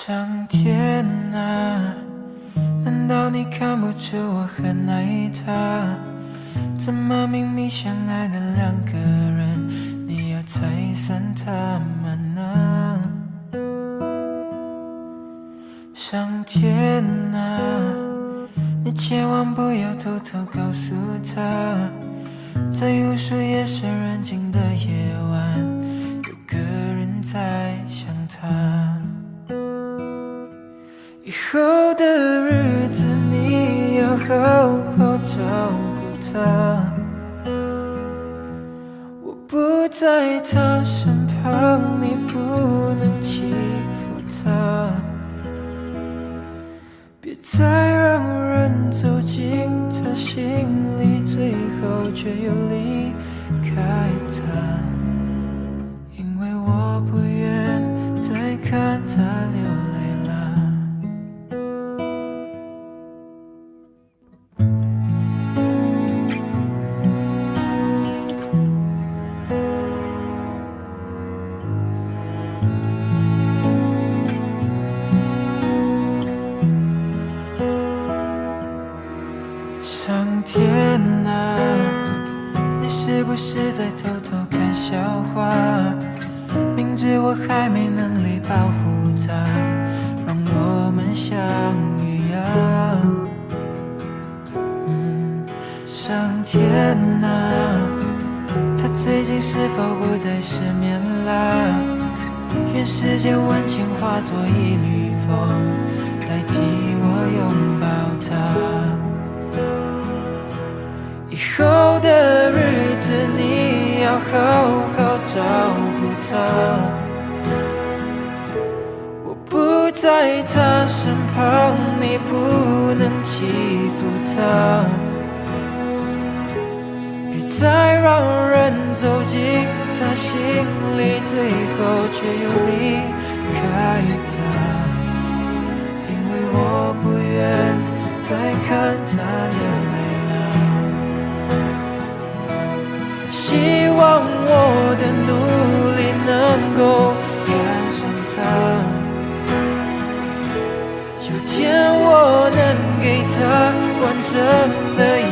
上天啊，难道你看不出我很爱他？怎么明明相爱的两个人，你要拆散他们呢？上天啊，你千万不要偷偷告诉他，在无数夜深人静的夜晚，有个人在想他。以后的日子你要好好照顾他，我不在他身旁，你不能欺负他，别再让人走进他心里，最后却又离开他，因为我不愿再看他流泪了。上天啊，你是不是在偷偷看笑话？明知我还没能力保护他，让我们相遇啊。上天啊，他最近是否不再失眠啦？愿世间温情化作一缕风，代替我拥抱他。以后的日子你要好好照顾他，我不在他身旁，你不能欺负他，别再让人走进他心里，最后却又离开他，因为我不愿再看他流泪。希望我的努力能够赶上他，有天我能给他完整的一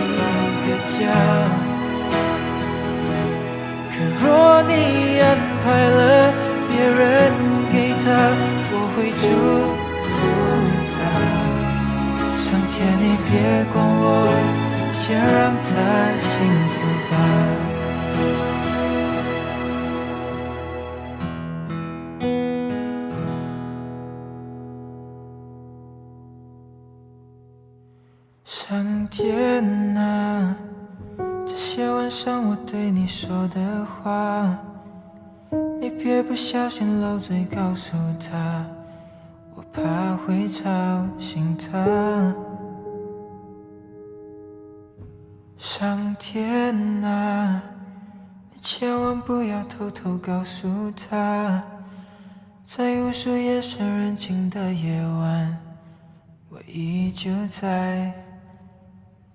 个家。可若你安排了别人给他，我会祝福他。上天你别管我，先让他幸福吧。上天啊，这些晚上我对你说的话，你别不小心漏嘴告诉他，我怕会吵醒他。上天啊，你千万不要偷偷告诉他，在无数夜深人静的夜晚，我依旧在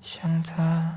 想他。